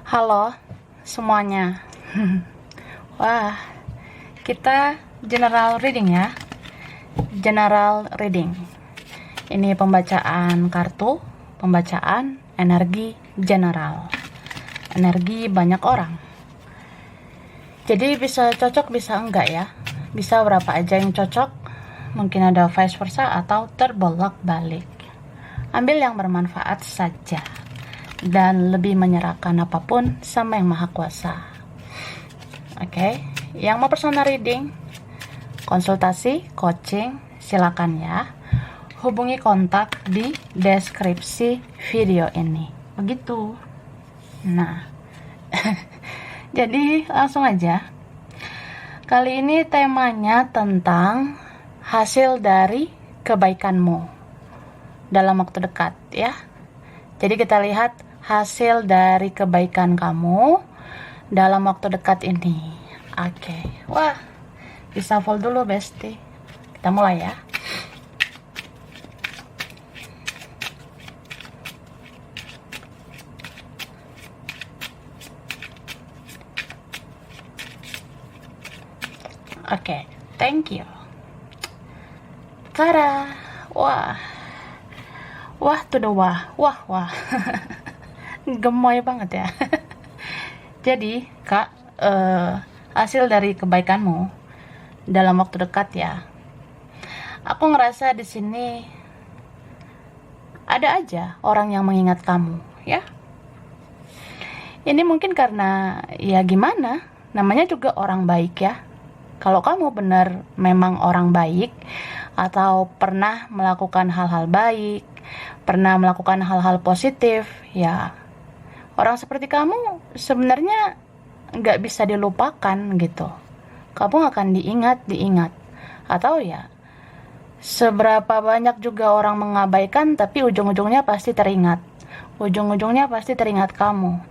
Halo semuanya. Wah, kita general reading ya. General reading. Ini pembacaan kartu, pembacaan energi general. Energi banyak orang. Jadi bisa cocok, bisa enggak ya. Bisa berapa aja yang cocok. Mungkin ada vice versa atau terbolak-balik. Ambil yang bermanfaat saja. Dan lebih menyerahkan apapun sama yang maha kuasa. Oke, yang mau personal reading, konsultasi, coaching, silakan ya. Hubungi kontak di deskripsi video ini. Begitu. Nah, jadi langsung aja. Kali ini temanya tentang hasil dari kebaikanmu dalam waktu dekat ya. Jadi kita lihat hasil dari kebaikan kamu dalam waktu dekat ini. Oke. Wah, bisa full dulu bestie. Kita mulai ya. Oke, thank you. Tada. Wah. Wah tuh the wah. Wah. Gemoy banget ya. Jadi kak, hasil dari kebaikanmu dalam waktu dekat ya. Aku ngerasa di sini ada aja orang yang mengingat kamu ya. Ini mungkin karena ya gimana, namanya juga orang baik ya. Kalau kamu benar memang orang baik atau pernah melakukan hal-hal baik, pernah melakukan hal-hal positif ya, orang seperti kamu sebenarnya nggak bisa dilupakan gitu. Kamu akan diingat. Atau ya, seberapa banyak juga orang mengabaikan, tapi ujung-ujungnya pasti teringat. Ujung-ujungnya pasti teringat kamu.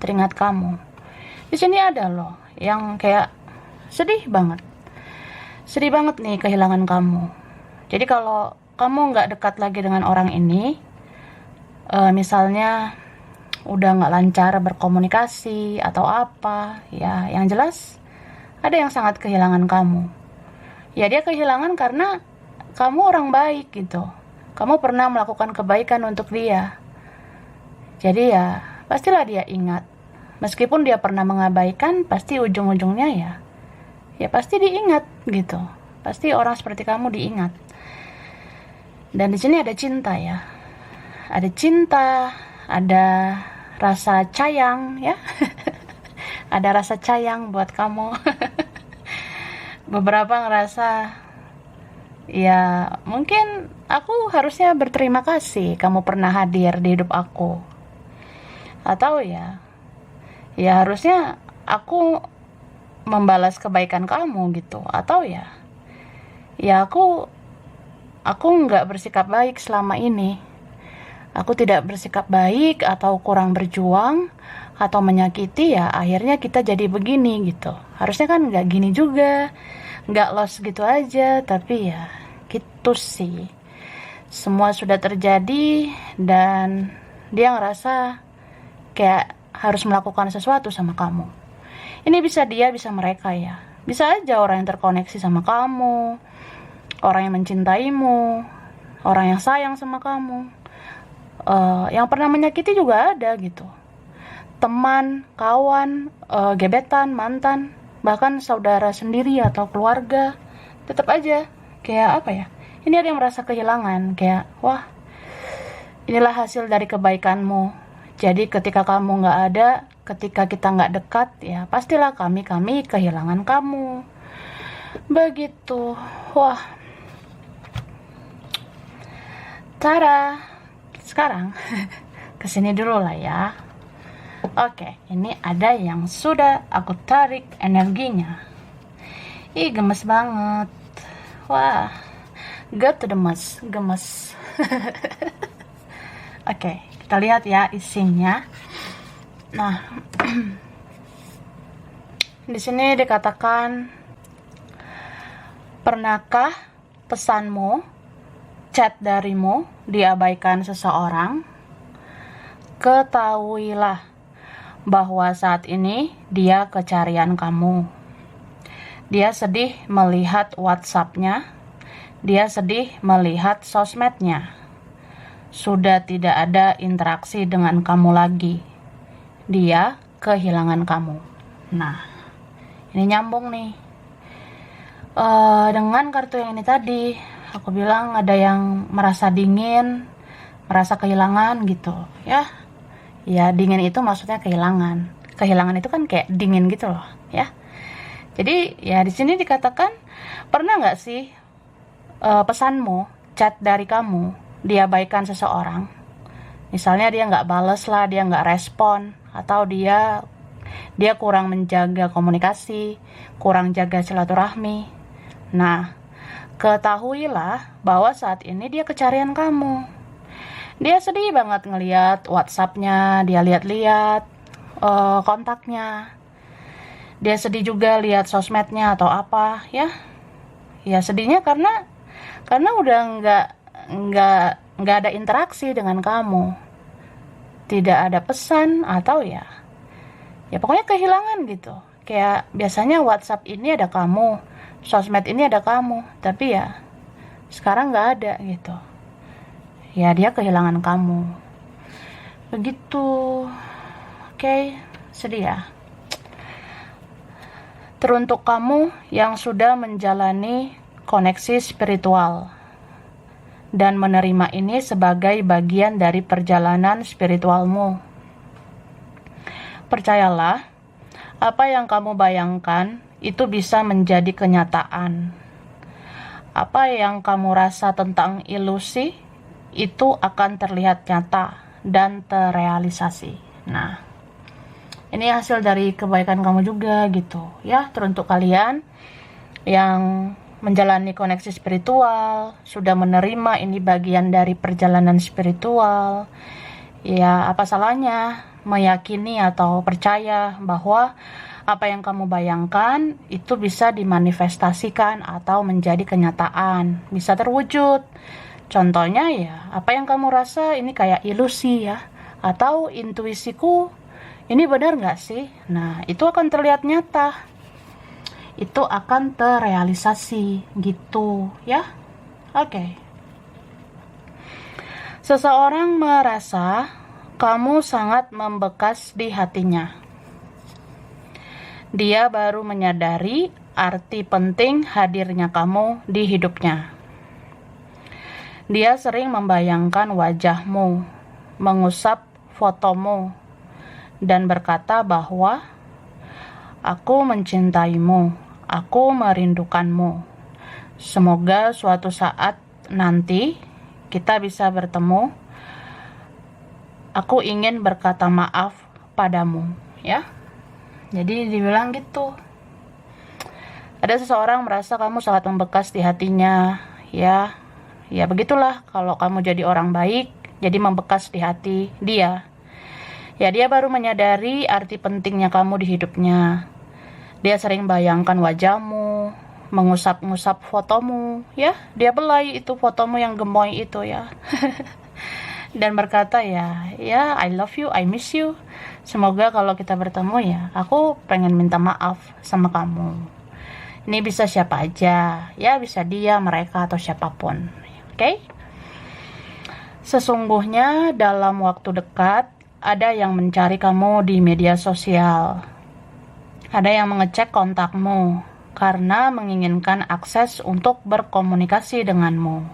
Di sini ada loh yang kayak sedih banget. Sedih banget nih kehilangan kamu. Jadi kalau kamu nggak dekat lagi dengan orang ini, misalnya udah nggak lancar berkomunikasi atau apa ya, yang jelas ada yang sangat kehilangan kamu ya. Dia kehilangan karena kamu orang baik gitu. Kamu pernah melakukan kebaikan untuk dia, jadi ya pastilah dia ingat. Meskipun dia pernah mengabaikan, pasti ujung-ujungnya ya pasti diingat gitu. Pasti orang seperti kamu diingat. Dan di sini ada cinta ya, ada cinta, ada rasa sayang ya. Ada rasa sayang buat kamu. Beberapa ngerasa ya mungkin aku harusnya berterima kasih kamu pernah hadir di hidup aku. Atau ya harusnya aku membalas kebaikan kamu gitu. Atau ya aku nggak bersikap baik selama ini. Aku tidak bersikap baik atau kurang berjuang atau menyakiti ya, akhirnya kita jadi begini gitu. Harusnya kan nggak gini juga, nggak lost gitu aja, tapi ya gitu sih. Semua sudah terjadi dan dia ngerasa kayak harus melakukan sesuatu sama kamu. Ini bisa dia, bisa mereka ya. Bisa aja orang yang terkoneksi sama kamu, orang yang mencintaimu, orang yang sayang sama kamu. Yang pernah menyakiti juga ada gitu. Teman, kawan, gebetan, mantan, bahkan saudara sendiri atau keluarga. Tetap aja kayak apa ya, ini ada yang merasa kehilangan. Kayak wah, inilah hasil dari kebaikanmu. Jadi ketika kamu gak ada, ketika kita gak dekat, ya pastilah kami kehilangan kamu. Begitu. Wah, tada. Sekarang kesini dulu lah ya. Oke, ini ada yang sudah aku tarik energinya. Ih, gemes banget. Wah, get to the gemes. Oke, kita lihat ya isinya. Nah, di sini dikatakan, pernahkah pesanmu, chat darimu diabaikan seseorang? Ketahuilah bahwa saat ini dia kecarian kamu. Dia sedih melihat WhatsApp-nya, dia sedih melihat sosmednya. Sudah tidak ada interaksi dengan kamu lagi. Dia kehilangan kamu. Nah, ini nyambung nih. Dengan kartu yang ini tadi, aku bilang ada yang merasa dingin, merasa kehilangan gitu, ya. Ya, dingin itu maksudnya kehilangan. Kehilangan itu kan kayak dingin gitu loh, ya. Jadi, ya di sini dikatakan, pernah nggak sih pesanmu, chat dari kamu, diabaikan seseorang? Misalnya dia nggak bales lah, dia nggak respon, atau dia kurang menjaga komunikasi, kurang jaga silaturahmi. Nah, ketahuilah bahwa saat ini dia kecarian kamu. Dia sedih banget ngeliat WhatsApp-nya, dia lihat-lihat kontaknya. Dia sedih juga lihat sosmednya atau apa, ya. Ya sedihnya karena udah nggak ada interaksi dengan kamu. Tidak ada pesan atau ya pokoknya kehilangan gitu. Kayak biasanya WhatsApp ini ada kamu, sosmed ini ada kamu, tapi ya sekarang nggak ada gitu. Ya dia kehilangan kamu. Begitu. Oke, sedih ya. Teruntuk kamu yang sudah menjalani koneksi spiritual dan menerima ini sebagai bagian dari perjalanan spiritualmu. Percayalah, apa yang kamu bayangkan itu bisa menjadi kenyataan. Apa yang kamu rasa tentang ilusi itu akan terlihat nyata dan terrealisasi. Nah, ini hasil dari kebaikan kamu juga gitu, ya. Teruntuk kalian yang menjalani koneksi spiritual, sudah menerima ini bagian dari perjalanan spiritual. Ya, apa salahnya meyakini atau percaya bahwa apa yang kamu bayangkan itu bisa dimanifestasikan atau menjadi kenyataan, bisa terwujud. Contohnya ya, apa yang kamu rasa ini kayak ilusi ya, atau intuisiku ini benar nggak sih? Nah, itu akan terlihat nyata. Itu akan terrealisasi gitu ya. Oke. Seseorang merasa kamu sangat membekas di hatinya. Dia baru menyadari arti penting hadirnya kamu di hidupnya. Dia sering membayangkan wajahmu, mengusap fotomu, dan berkata bahwa aku mencintaimu, aku merindukanmu. Semoga suatu saat nanti kita bisa bertemu. Aku ingin berkata maaf padamu, ya. Jadi dibilang gitu. Ada seseorang merasa kamu sangat membekas di hatinya, ya. Ya begitulah kalau kamu jadi orang baik, jadi membekas di hati dia. Ya dia baru menyadari arti pentingnya kamu di hidupnya. Dia sering bayangkan wajahmu, mengusap-ngusap fotomu, ya. Dia belai itu fotomu yang gemoy itu ya. Dan berkata ya I love you, I miss you. Semoga kalau kita bertemu ya, aku pengen minta maaf sama kamu. Ini bisa siapa aja, ya bisa dia, mereka, atau siapapun. Oke? Sesungguhnya dalam waktu dekat ada yang mencari kamu di media sosial. Ada yang mengecek kontakmu karena menginginkan akses untuk berkomunikasi denganmu.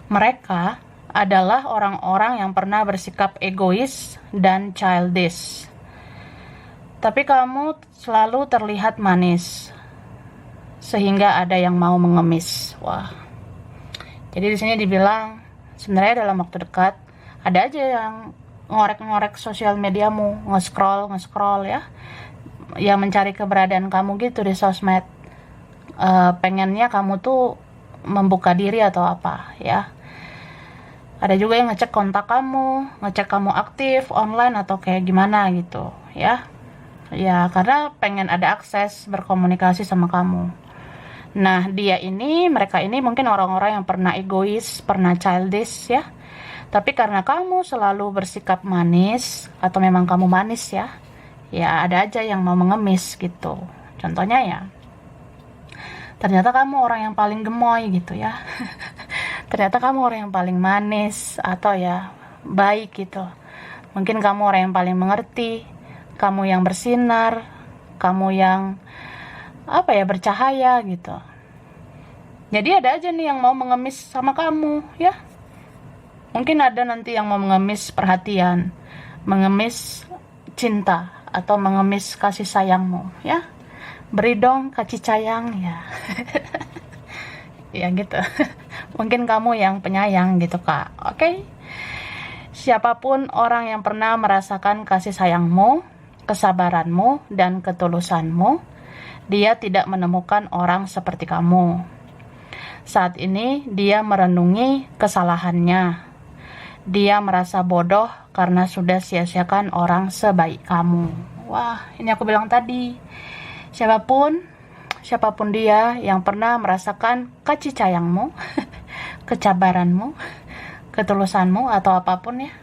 Mereka adalah orang-orang yang pernah bersikap egois dan childish. Tapi kamu selalu terlihat manis, sehingga ada yang mau mengemis. Wah. Jadi di sini dibilang sebenarnya dalam waktu dekat ada aja yang ngorek-ngorek sosial mediamu, nge-scroll ya. Yang mencari keberadaan kamu gitu di sosmed. Pengennya kamu tuh membuka diri atau apa, ya. Ada juga yang ngecek kontak kamu, ngecek kamu aktif online atau kayak gimana gitu, ya. Ya, karena pengen ada akses berkomunikasi sama kamu. Nah, mereka ini mungkin orang-orang yang pernah egois, pernah childish ya. Tapi karena kamu selalu bersikap manis, atau memang kamu manis ya, ya ada aja yang mau mengemis gitu. Contohnya ya, ternyata kamu orang yang paling gemoy gitu ya. Ternyata kamu orang yang paling manis, atau ya baik gitu. Mungkin kamu orang yang paling mengerti, kamu yang bersinar, kamu yang bercahaya gitu. Jadi ada aja nih yang mau mengemis sama kamu ya. Mungkin ada nanti yang mau mengemis perhatian, mengemis cinta, atau mengemis kasih sayangmu ya. Beri dong kasih sayang ya. Ya gitu. Mungkin kamu yang penyayang gitu Kak. Oke. Siapapun orang yang pernah merasakan kasih sayangmu, kesabaranmu, dan ketulusanmu, dia tidak menemukan orang seperti kamu. Saat ini dia merenungi kesalahannya. Dia merasa bodoh karena sudah sia-siakan orang sebaik kamu. Wah, ini aku bilang tadi. Siapapun dia yang pernah merasakan kasih sayangmu, kesabaranmu, ketulusanmu, atau apapun ya.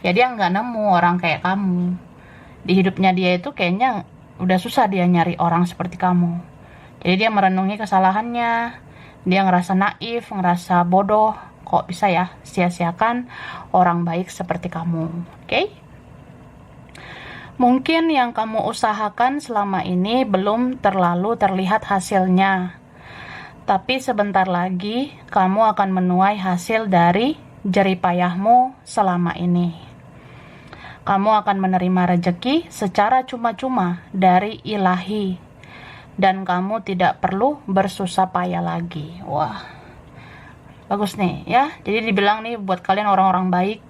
Ya dia nggak nemu orang kayak kamu. Di hidupnya dia itu kayaknya udah susah dia nyari orang seperti kamu. Jadi dia merenungi kesalahannya. Dia ngerasa naif, ngerasa bodoh. Kok bisa ya sia-siakan orang baik seperti kamu. Oke? Mungkin yang kamu usahakan selama ini belum terlalu terlihat hasilnya. Tapi sebentar lagi kamu akan menuai hasil dari jerih payahmu selama ini. Kamu akan menerima rezeki secara cuma-cuma dari ilahi. Dan kamu tidak perlu bersusah payah lagi. Wah, bagus nih ya. Jadi dibilang nih buat kalian orang-orang baik,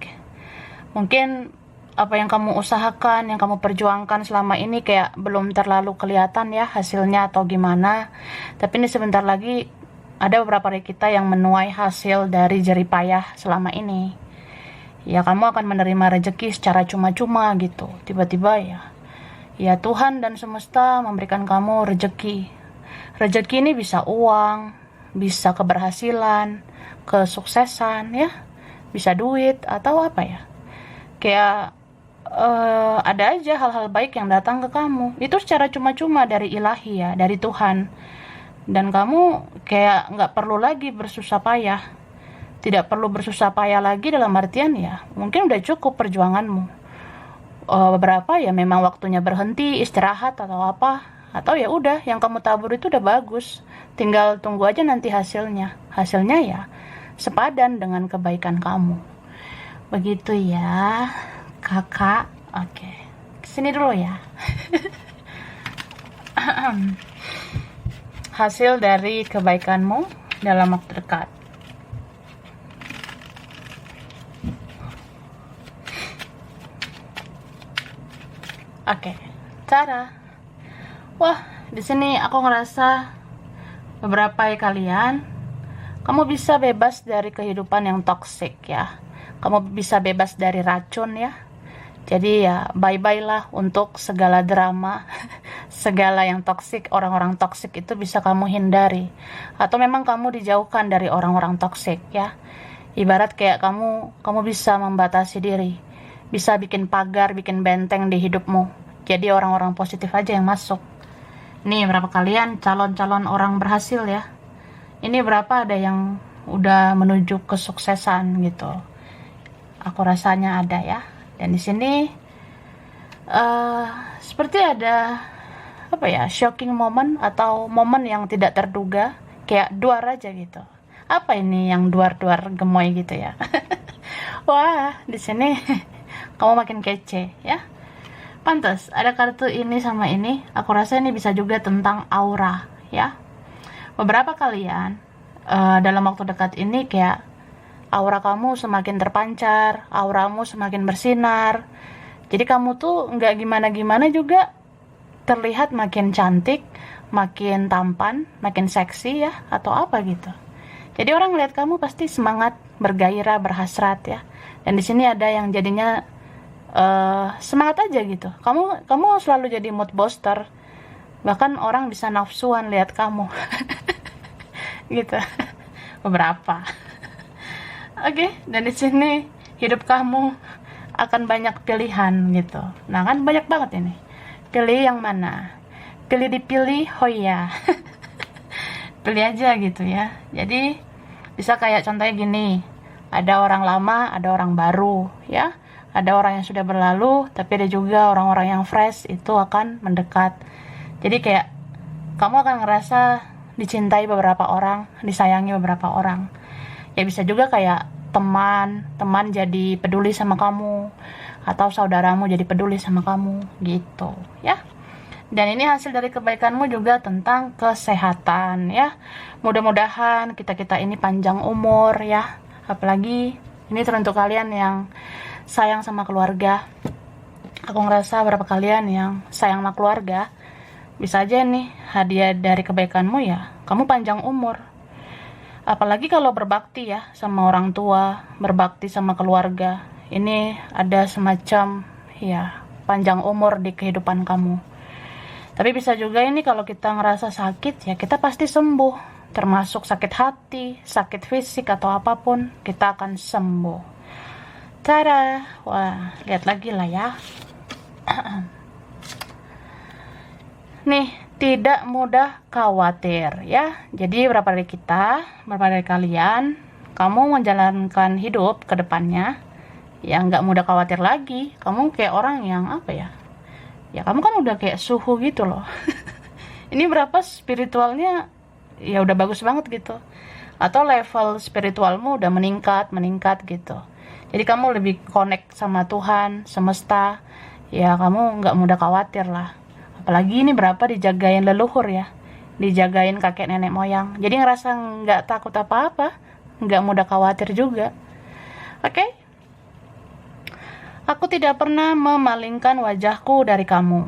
mungkin apa yang kamu usahakan, yang kamu perjuangkan selama ini kayak belum terlalu kelihatan ya hasilnya atau gimana. Tapi ini sebentar lagi ada beberapa dari kita yang menuai hasil dari jerih payah selama ini. Ya kamu akan menerima rezeki secara cuma-cuma gitu. Tiba-tiba ya Tuhan dan semesta memberikan kamu rezeki. Rezeki ini bisa uang, bisa keberhasilan, kesuksesan ya, bisa duit atau apa ya. Kayak ada aja hal-hal baik yang datang ke kamu. Itu secara cuma-cuma dari ilahi ya, dari Tuhan. Dan kamu kayak nggak perlu lagi bersusah payah. Tidak perlu bersusah payah lagi dalam artian ya, mungkin udah cukup perjuanganmu. Beberapa ya memang waktunya berhenti, istirahat atau apa. Atau ya udah, yang kamu tabur itu udah bagus. Tinggal tunggu aja nanti hasilnya. Hasilnya ya sepadan dengan kebaikan kamu. Begitu ya, kakak. Oke, kesini dulu ya. Hasil dari kebaikanmu dalam waktu dekat. Oke, cara. Wah, di sini aku ngerasa beberapa kalian, kamu bisa bebas dari kehidupan yang toksik ya. Kamu bisa bebas dari racun ya. Jadi ya bye-bye lah untuk segala drama, segala yang toksik, orang-orang toksik itu bisa kamu hindari. Atau memang kamu dijauhkan dari orang-orang toksik ya. Ibarat kayak kamu bisa membatasi diri. Bisa bikin pagar, bikin benteng di hidupmu. Jadi orang-orang positif aja yang masuk. Nih berapa kalian calon-calon orang berhasil ya. Ini berapa ada yang udah menuju kesuksesan gitu. Aku rasanya ada ya. Dan di sini seperti ada shocking moment atau momen yang tidak terduga, kayak duar aja gitu. Apa ini yang duar-duar gemoy gitu ya. Wah, di sini kamu makin kece ya. Pantas ada kartu ini sama ini. Aku rasa ini bisa juga tentang aura ya. Beberapa kalian dalam waktu dekat ini kayak aura kamu semakin terpancar, auramu semakin bersinar. Jadi kamu tuh nggak gimana-gimana juga terlihat makin cantik, makin tampan, makin seksi ya, atau apa gitu. Jadi orang lihat kamu pasti semangat, bergairah, berhasrat ya. Dan di sini ada yang jadinya semangat aja gitu. Kamu selalu jadi mood booster. Bahkan orang bisa nafsuan lihat kamu. Gitu. Beberapa. Oke, dan di sini hidup kamu akan banyak pilihan gitu. Nah kan banyak banget ini, pilih yang mana, pilih dipilih, oh iya. Pilih aja gitu ya. Jadi bisa kayak contohnya gini, ada orang lama, ada orang baru ya, ada orang yang sudah berlalu, tapi ada juga orang-orang yang fresh, itu akan mendekat. Jadi kayak kamu akan ngerasa dicintai beberapa orang, disayangi beberapa orang. Ya bisa juga kayak teman jadi peduli sama kamu, atau saudaramu jadi peduli sama kamu gitu ya. Dan ini hasil dari kebaikanmu juga tentang kesehatan ya. Mudah-mudahan kita ini panjang umur ya. Apalagi ini teruntuk kalian yang sayang sama keluarga. Aku ngerasa beberapa kalian yang sayang sama keluarga, bisa aja nih hadiah dari kebaikanmu ya, kamu panjang umur. Apalagi kalau berbakti ya sama orang tua, berbakti sama keluarga. Ini ada semacam ya panjang umur di kehidupan kamu. Tapi bisa juga ini kalau kita ngerasa sakit ya kita pasti sembuh. Termasuk sakit hati, sakit fisik atau apapun, kita akan sembuh. Tada! Wah, lihat lagi lah ya. Nih, tidak mudah khawatir ya. Jadi berapa dari kalian, kamu menjalankan hidup ke depannya, ya nggak mudah khawatir lagi. Kamu kayak orang yang apa ya? Ya kamu kan udah kayak suhu gitu loh. Ini berapa spiritualnya, ya udah bagus banget gitu. Atau level spiritualmu udah meningkat gitu. Jadi kamu lebih connect sama Tuhan, semesta. Ya kamu nggak mudah khawatir lah. Apalagi ini berapa dijagain leluhur ya, dijagain kakek nenek moyang. Jadi ngerasa nggak takut apa-apa, nggak mudah khawatir juga. Oke? Aku tidak pernah memalingkan wajahku dari kamu.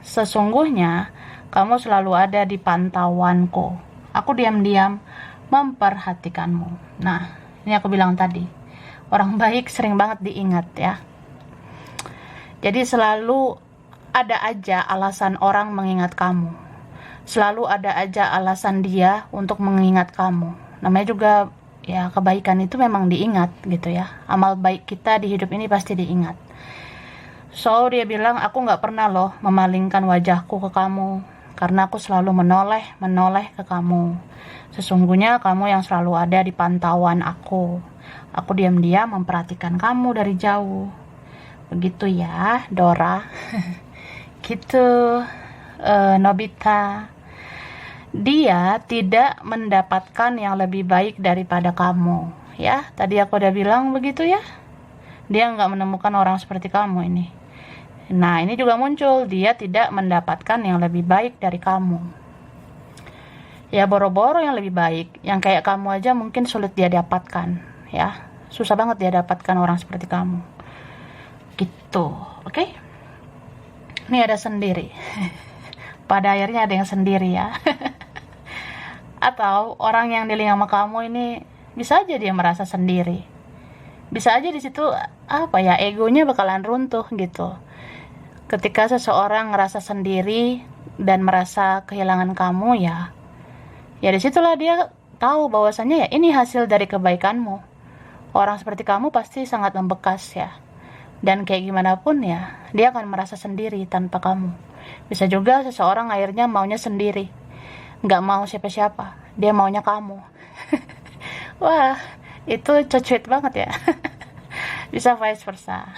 Sesungguhnya kamu selalu ada di pantauanku. Aku diam-diam memperhatikanmu. Nah, ini aku bilang tadi, orang baik sering banget diingat ya. Jadi selalu ada aja alasan orang mengingat kamu. Selalu ada aja alasan dia untuk mengingat kamu. Namanya juga ya kebaikan itu memang diingat gitu ya. Amal baik kita di hidup ini pasti diingat. So dia bilang, aku gak pernah loh memalingkan wajahku ke kamu, karena aku selalu menoleh ke kamu. Sesungguhnya kamu yang selalu ada di pantauan aku. Aku diam-diam memperhatikan kamu dari jauh. Begitu ya Dora. Gitu Nobita. Dia tidak mendapatkan yang lebih baik daripada kamu ya. Tadi aku udah bilang begitu ya. Dia nggak menemukan orang seperti kamu ini. Nah ini juga muncul, dia tidak mendapatkan yang lebih baik dari kamu. Ya boro-boro yang lebih baik, yang kayak kamu aja mungkin sulit dia dapatkan ya. Susah banget dia dapatkan orang seperti kamu gitu. Oke? Ini ada sendiri. Pada akhirnya ada yang sendiri ya. Atau orang yang dealing sama kamu ini bisa aja dia merasa sendiri. Bisa aja di situ apa ya, egonya bakalan runtuh gitu. Ketika seseorang ngerasa sendiri dan merasa kehilangan kamu ya disitulah dia tahu bahwasannya ya ini hasil dari kebaikanmu. Orang seperti kamu pasti sangat membekas ya. Dan kayak gimana pun ya, dia akan merasa sendiri tanpa kamu. Bisa juga seseorang akhirnya maunya sendiri, nggak mau siapa-siapa, dia maunya kamu. Wah, itu cuit banget ya. Bisa vice versa.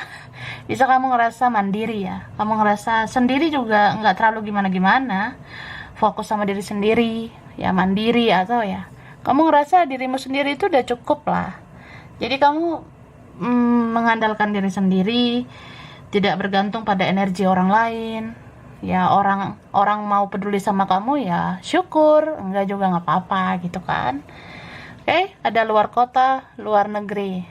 Bisa kamu ngerasa mandiri ya, kamu ngerasa sendiri juga nggak terlalu gimana-gimana, fokus sama diri sendiri, ya mandiri, atau ya kamu ngerasa dirimu sendiri itu udah cukup lah. Jadi kamu mengandalkan diri sendiri, tidak bergantung pada energi orang lain. Ya orang mau peduli sama kamu ya syukur, enggak juga nggak apa-apa gitu kan. Oke, ada luar kota, luar negeri.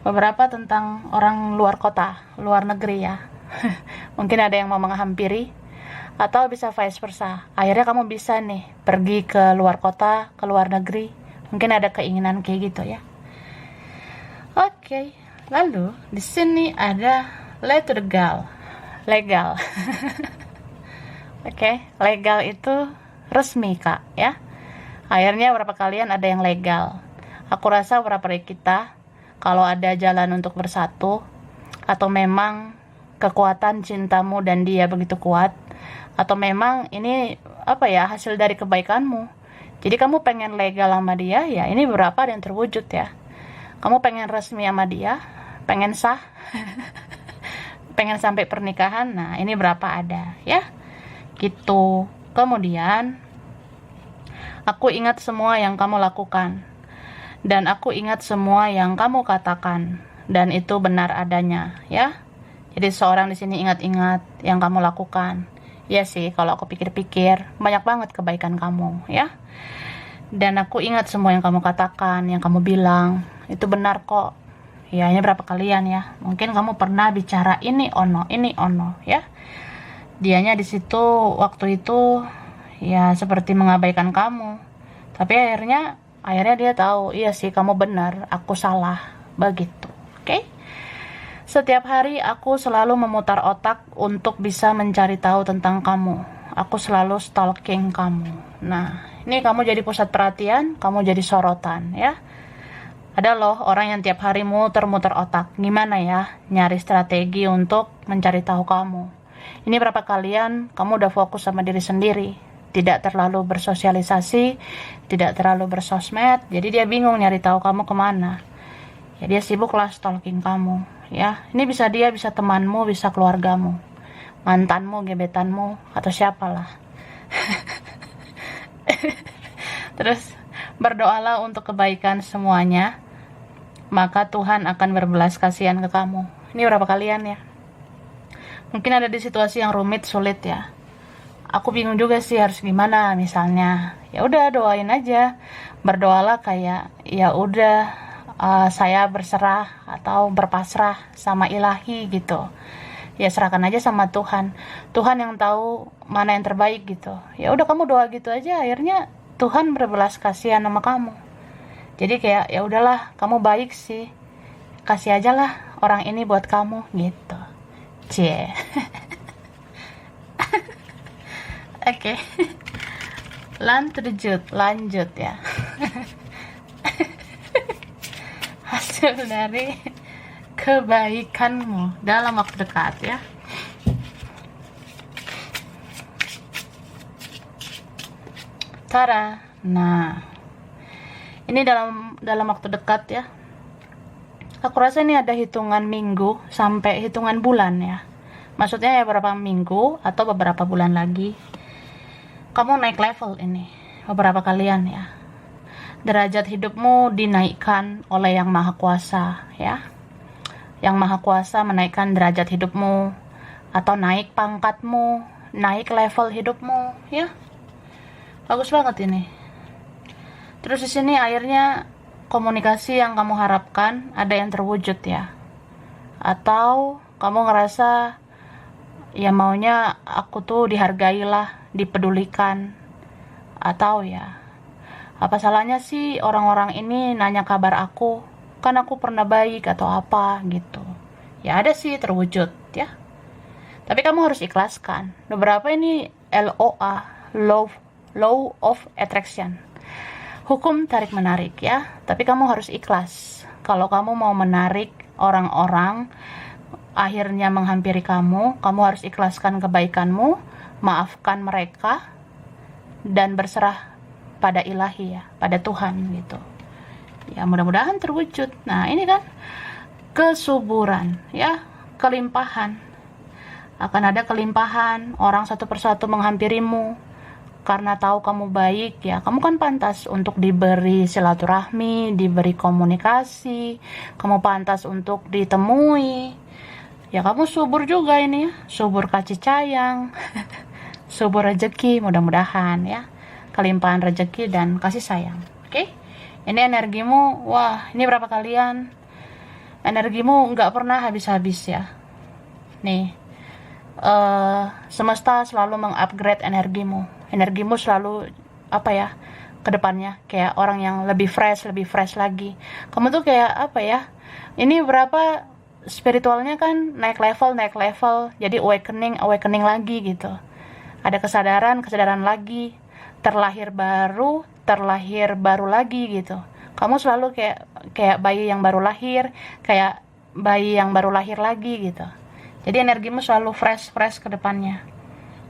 Beberapa tentang orang luar kota, luar negeri ya. Mungkin ada yang mau menghampiri, atau bisa vice versa. Akhirnya kamu bisa nih pergi ke luar kota, ke luar negeri. Mungkin ada keinginan kayak gitu ya. Oke, lalu di sini ada legal. Oke, legal itu resmi Kak ya. Akhirnya berapa kalian ada yang legal. Aku rasa beberapa dari kita kalau ada jalan untuk bersatu, atau memang kekuatan cintamu dan dia begitu kuat, atau memang ini hasil dari kebaikanmu. Jadi kamu pengen legal sama dia, ya ini beberapa yang terwujud ya. Kamu pengen resmi sama dia, pengen sah, pengen sampai pernikahan, nah ini berapa ada ya, gitu. Kemudian aku ingat semua yang kamu lakukan, dan aku ingat semua yang kamu katakan, dan itu benar adanya ya. Jadi seorang di sini ingat-ingat yang kamu lakukan. Ya sih, kalau aku pikir-pikir banyak banget kebaikan kamu ya. Dan aku ingat semua yang kamu katakan, yang kamu bilang, itu benar kok. Ya, ini berapa kalian ya? Mungkin kamu pernah bicara ini ono ya. Dianya di situ waktu itu ya seperti mengabaikan kamu. Tapi akhirnya dia tahu, iya sih kamu benar, aku salah, begitu. Oke? Setiap hari aku selalu memutar otak untuk bisa mencari tahu tentang kamu. Aku selalu stalking kamu. Nah, ini kamu jadi pusat perhatian, kamu jadi sorotan ya. Ada loh orang yang tiap hari muter-muter otak. Gimana ya nyari strategi untuk mencari tahu kamu. Ini berapa kalian kamu udah fokus sama diri sendiri, tidak terlalu bersosialisasi, tidak terlalu bersosmed, jadi dia bingung nyari tahu kamu kemana. Ya dia sibuk lah stalking kamu ya. Ini bisa dia, bisa temanmu, bisa keluargamu, mantanmu, gebetanmu, atau siapalah. Terus berdoalah untuk kebaikan semuanya, maka Tuhan akan berbelas kasihan ke kamu. Ini berapa kalian ya? Mungkin ada di situasi yang rumit, sulit ya. Aku bingung juga sih harus gimana. Misalnya, ya udah doain aja, berdoalah kayak ya udah saya berserah atau berpasrah sama ilahi gitu. Ya serahkan aja sama Tuhan. Tuhan yang tahu mana yang terbaik gitu. Ya udah kamu doa gitu aja, akhirnya Tuhan berbelas kasihan sama kamu. Jadi kayak ya udahlah, kamu baik sih, kasih aja lah orang ini buat kamu gitu. Cie. Oke. Lanjut ya. Hasil dari kebaikanmu dalam waktu dekat ya. Tara. Nah, ini dalam waktu dekat ya. Aku rasa ini ada hitungan minggu sampai hitungan bulan ya. Maksudnya ya beberapa minggu atau beberapa bulan lagi kamu naik level ini. Beberapa kalian ya. Derajat hidupmu dinaikkan oleh Yang Maha Kuasa ya. Yang Maha Kuasa menaikkan derajat hidupmu, atau naik pangkatmu, naik level hidupmu ya. Bagus banget ini. Terus di sini akhirnya komunikasi yang kamu harapkan ada yang terwujud ya. Atau kamu ngerasa ya maunya aku tuh dihargailah, dipedulikan, atau ya apa salahnya sih orang-orang ini nanya kabar aku, kan aku pernah baik atau apa gitu. Ya ada sih terwujud ya. Tapi kamu harus ikhlaskan. Beberapa ini LOA, Law of Attraction, hukum tarik menarik ya. Tapi kamu harus ikhlas. Kalau kamu mau menarik orang-orang akhirnya menghampiri kamu harus ikhlaskan kebaikanmu, maafkan mereka, dan berserah pada ilahi ya, pada Tuhan gitu. Ya mudah-mudahan terwujud. Nah ini kan kesuburan ya, kelimpahan. Akan ada kelimpahan, orang satu persatu menghampirimu karena tahu kamu baik ya. Kamu kan pantas untuk diberi silaturahmi, diberi komunikasi, kamu pantas untuk ditemui. Ya kamu subur juga ini ya, subur kasih sayang, subur rezeki, mudah-mudahan ya. Kelimpahan rezeki dan kasih sayang. Oke? Ini energimu, wah, ini berapa kalian? Energimu nggak pernah habis-habis ya. Nih, semesta selalu mengupgrade energimu. Energimu selalu ke depannya kayak orang yang lebih fresh lagi. Kamu tuh kayak ini berapa spiritualnya kan naik level, jadi awakening lagi gitu. Ada kesadaran lagi, terlahir baru lagi gitu. Kamu selalu kayak kayak bayi yang baru lahir, kayak bayi yang baru lahir lagi gitu. Jadi energimu selalu fresh ke depannya.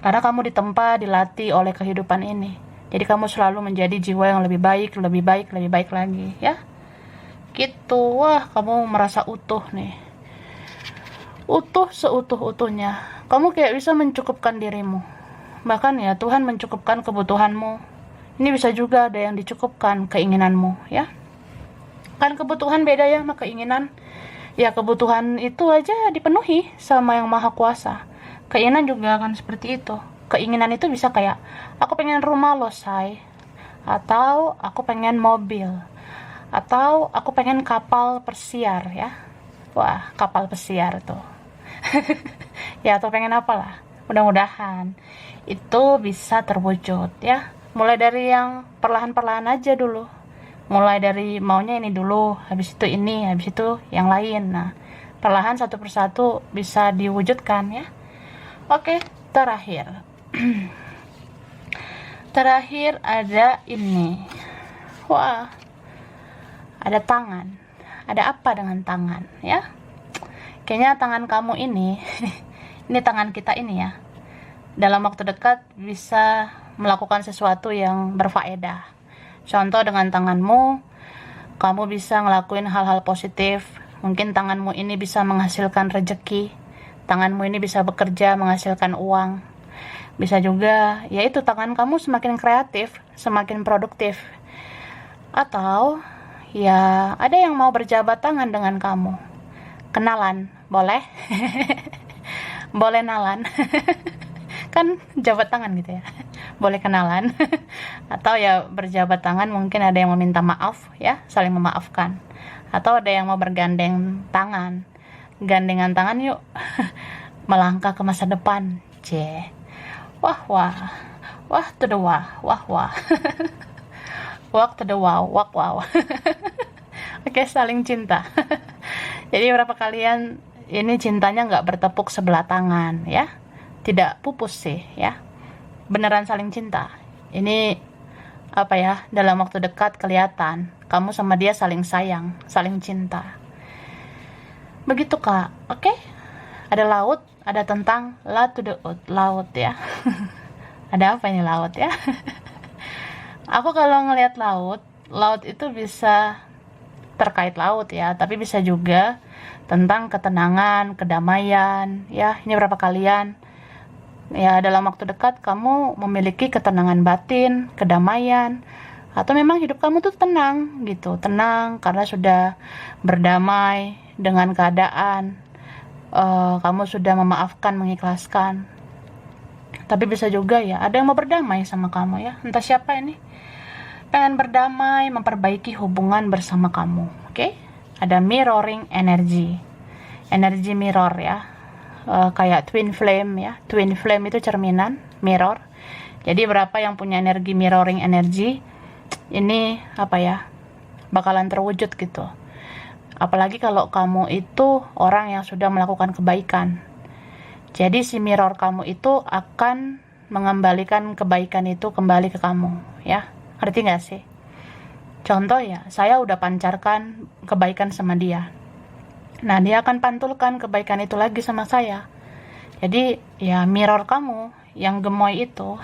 Karena kamu ditempa, dilatih oleh kehidupan ini. Jadi kamu selalu menjadi jiwa yang lebih baik lagi ya. Gitu. Wah, kamu merasa utuh nih. Utuh seutuh-utuhnya. Kamu kayak bisa mencukupkan dirimu. Bahkan ya Tuhan mencukupkan kebutuhanmu. Ini bisa juga ada yang dicukupkan keinginanmu ya. Kan kebutuhan beda ya sama keinginan. Ya kebutuhan itu aja dipenuhi sama yang maha kuasa. Keinginan juga akan seperti itu. Keinginan itu bisa kayak, aku pengen rumah loh say, atau aku pengen mobil, atau aku pengen kapal pesiar ya. Wah, kapal pesiar tuh. Ya, atau pengen apa lah. Mudah-mudahan itu bisa terwujud ya. Mulai dari yang perlahan-perlahan aja dulu. Mulai dari maunya ini dulu, habis itu ini, habis itu yang lain. Nah, perlahan satu persatu bisa diwujudkan ya. Oke, terakhir. Terakhir ada ini. Wah, ada tangan. Ada apa dengan tangan ya? Kayaknya tangan kamu ini, ini tangan kita ini ya, dalam waktu dekat bisa melakukan sesuatu yang berfaedah. Contoh dengan tanganmu, kamu bisa ngelakuin hal-hal positif. Mungkin tanganmu ini bisa menghasilkan rezeki. Tanganmu ini bisa bekerja menghasilkan uang. Bisa juga, yaitu tangan kamu semakin kreatif, semakin produktif. Atau, ya ada yang mau berjabat tangan dengan kamu. Kenalan, boleh? Boleh nalan. Kan jabat tangan gitu ya. Boleh kenalan. Atau ya berjabat tangan, mungkin ada yang meminta maaf ya, saling memaafkan. Atau ada yang mau bergandeng tangan. Gandengan tangan yuk. Melangkah ke masa depan. Wah wah. Wah to the wah. Wah wah. Walk to the wow. Wah wow. Oke, saling cinta. Jadi berapa kalian ini cintanya nggak bertepuk sebelah tangan ya, tidak pupus sih ya, beneran saling cinta. Ini apa ya, dalam waktu dekat kelihatan kamu sama dia saling sayang, saling cinta. Begitu kak. Oke, ada laut, ada tentang la to the out, laut ya. Ada apa ini laut ya? Aku kalau ngelihat laut itu bisa terkait laut ya, tapi bisa juga tentang ketenangan, kedamaian ya. Ini berapa kalian ya dalam waktu dekat kamu memiliki ketenangan batin, kedamaian, atau memang hidup kamu tuh tenang gitu, tenang karena sudah berdamai dengan keadaan, kamu sudah memaafkan, mengikhlaskan. Tapi bisa juga ya ada yang mau berdamai sama kamu ya, entah siapa ini, pengen berdamai, memperbaiki hubungan bersama kamu. Oke? Ada mirroring energy mirror ya, kayak twin flame ya. Twin flame itu cerminan, mirror. Jadi berapa yang punya energi mirroring energy ini apa ya, bakalan terwujud gitu. Apalagi kalau kamu itu orang yang sudah melakukan kebaikan. Jadi si mirror kamu itu akan mengembalikan kebaikan itu kembali ke kamu ya. Ngerti gak sih? Contoh ya, saya udah pancarkan kebaikan sama dia. Nah, dia akan pantulkan kebaikan itu lagi sama saya. Jadi, ya mirror kamu yang gemoy itu,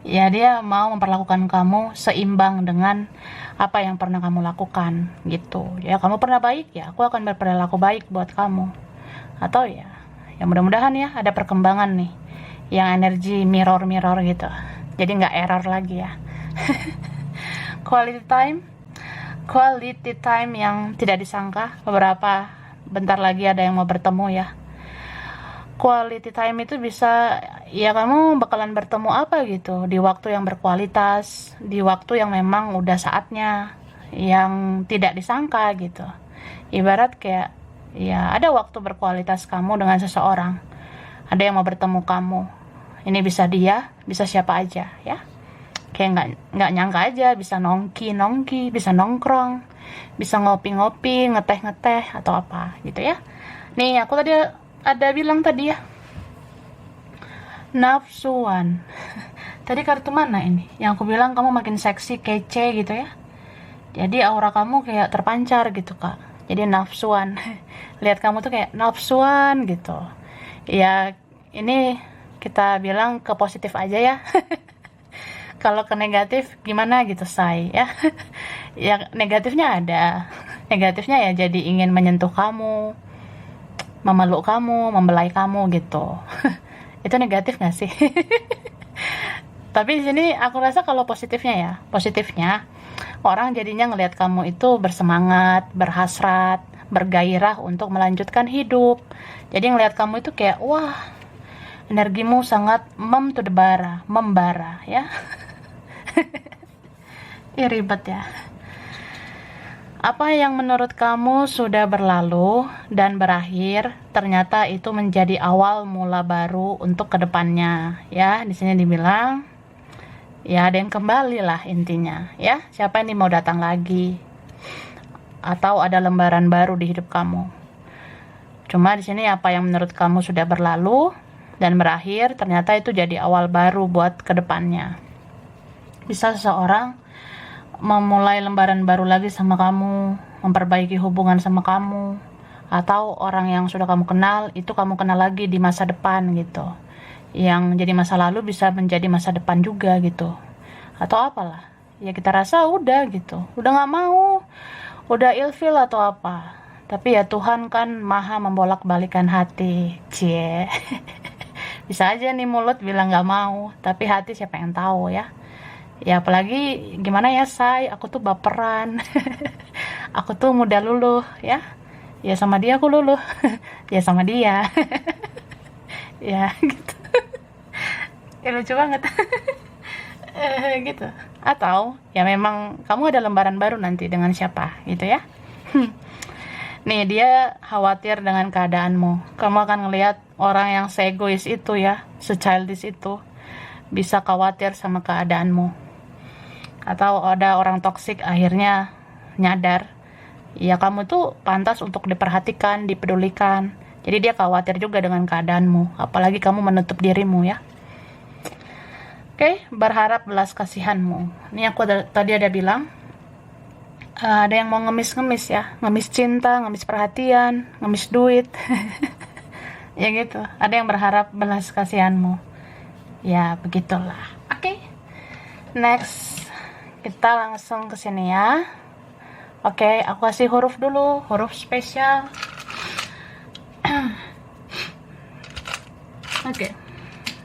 ya dia mau memperlakukan kamu seimbang dengan apa yang pernah kamu lakukan, gitu. Ya, kamu pernah baik, ya aku akan berperilaku baik buat kamu. Atau ya mudah-mudahan ya ada perkembangan nih, yang energi mirror gitu. Jadi nggak error lagi ya. Quality time yang tidak disangka. Beberapa bentar lagi ada yang mau bertemu ya. Quality time itu bisa ya, kamu bakalan bertemu apa gitu di waktu yang berkualitas, di waktu yang memang udah saatnya, yang tidak disangka gitu. Ibarat kayak ya ada waktu berkualitas kamu dengan seseorang, ada yang mau bertemu kamu. Ini bisa dia, bisa siapa aja ya. Kayak nggak nyangka aja bisa nongki, bisa nongkrong, bisa ngopi, ngeteh atau apa gitu ya. Nih aku tadi ada bilang tadi ya, nafsuan. Tadi kartu mana ini? Yang aku bilang kamu makin seksi, kece gitu ya. Jadi aura kamu kayak terpancar gitu Kak. Jadi nafsuan. Lihat kamu tuh kayak nafsuan gitu. Ya ini kita bilang ke positif aja ya. Kalau ke negatif gimana gitu say ya. Ya negatifnya ada. Negatifnya ya jadi ingin menyentuh kamu, memeluk kamu, membelai kamu gitu. Itu negatif gak sih? Tapi di sini aku rasa kalau positifnya ya, positifnya orang jadinya ngelihat kamu itu bersemangat, berhasrat, bergairah untuk melanjutkan hidup. Jadi ngelihat kamu itu kayak wah, energimu sangat mem to the bara, membara ya. Ih, ribet ya. Apa yang menurut kamu sudah berlalu dan berakhir, ternyata itu menjadi awal mula baru untuk kedepannya. Ya, di sini dibilang, ya ada yang kembali lah intinya. Ya, siapa yang mau datang lagi? Atau ada lembaran baru di hidup kamu. Cuma di sini apa yang menurut kamu sudah berlalu dan berakhir, ternyata itu jadi awal baru buat kedepannya. Bisa seseorang memulai lembaran baru lagi sama kamu, memperbaiki hubungan sama kamu, atau orang yang sudah kamu kenal, itu kamu kenal lagi di masa depan gitu. Yang jadi masa lalu bisa menjadi masa depan juga gitu. Atau apalah. Ya kita rasa udah gitu. Udah gak mau. Udah ilfil atau apa. Tapi ya Tuhan kan maha membolak-balikan hati. Cie. Bisa aja nih mulut bilang gak mau, tapi hati siapa yang tahu ya. Ya apalagi gimana ya say, aku tuh baperan. Aku tuh mudah luluh ya. Ya sama dia aku luluh. Ya sama dia. Ya gitu. Ya lucu banget. Gitu. Atau ya memang kamu ada lembaran baru nanti dengan siapa gitu ya. Nih dia khawatir dengan keadaanmu. Kamu akan ngelihat orang yang seegois itu ya, se-childish itu, bisa khawatir sama keadaanmu. Atau ada orang toksik akhirnya nyadar ya kamu tuh pantas untuk diperhatikan, dipedulikan. Jadi dia khawatir juga dengan keadaanmu, apalagi kamu menutup dirimu ya. Oke, berharap belas kasihanmu. Ini aku tadi ada bilang ada yang mau ngemis-ngemis ya, ngemis cinta, ngemis perhatian, ngemis duit. Ya gitu, ada yang berharap belas kasihanmu. Ya begitulah. Oke, next kita langsung ke sini ya. Oke, aku kasih huruf dulu, huruf spesial. Oke.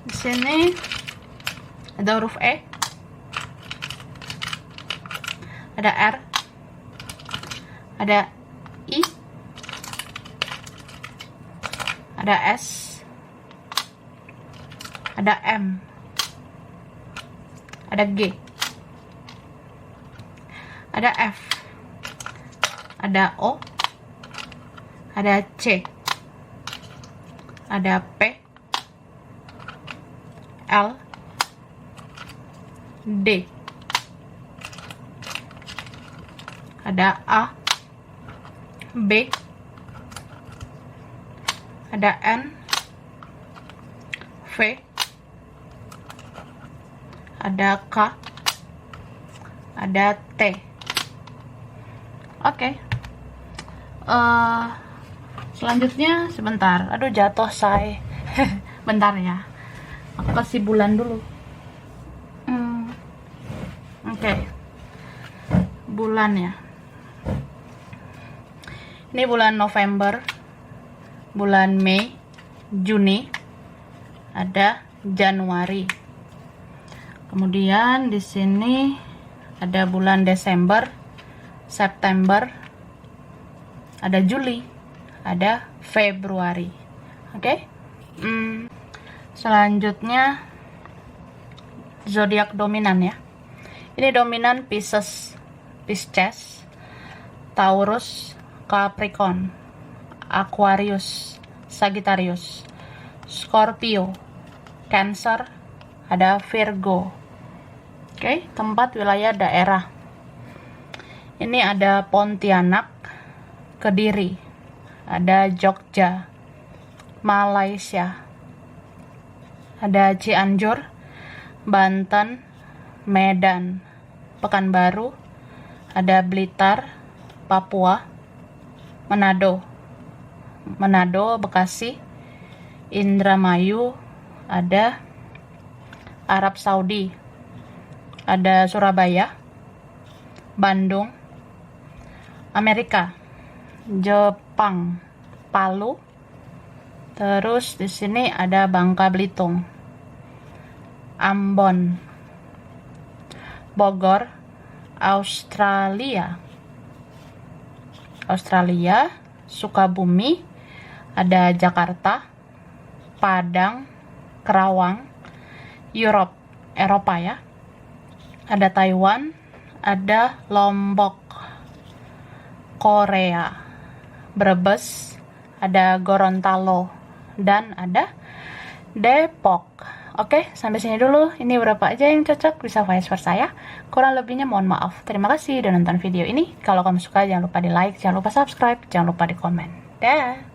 Di sini ada huruf E. Ada R. Ada I. Ada S. Ada M. Ada G. Ada F, ada O, ada C, ada P, L, D, ada A, B, ada N, V, ada K, ada T. Oke. Selanjutnya sebentar. Aduh jatuh say. Bentar ya. Aku kasih bulan dulu. Oke. Bulan ya. Ini bulan November, bulan Mei, Juni, ada Januari. Kemudian di sini ada bulan Desember, September, ada Juli, ada Februari. Oke. Selanjutnya zodiak dominan ya. Ini dominan Pisces, Taurus, Capricorn, Aquarius, Sagittarius, Scorpio, Cancer, ada Virgo. Oke, tempat wilayah daerah. Ini ada Pontianak, Kediri, ada Jogja, Malaysia, ada Cianjur, Banten, Medan, Pekanbaru, ada Blitar, Papua, Manado, Bekasi, Indramayu, ada Arab Saudi, ada Surabaya, Bandung, Amerika, Jepang, Palu, terus di sini ada Bangka Belitung, Ambon, Bogor, Australia, Sukabumi, ada Jakarta, Padang, Kerawang, Eropa ya, ada Taiwan, ada Lombok, Korea, Brebes, ada Gorontalo, dan ada Depok. Oke, sampai sini dulu. Ini berapa aja yang cocok, bisa vice versa ya. Kurang lebihnya mohon maaf. Terima kasih udah nonton video ini. Kalau kamu suka jangan lupa di like, jangan lupa subscribe, jangan lupa di komen. Dah.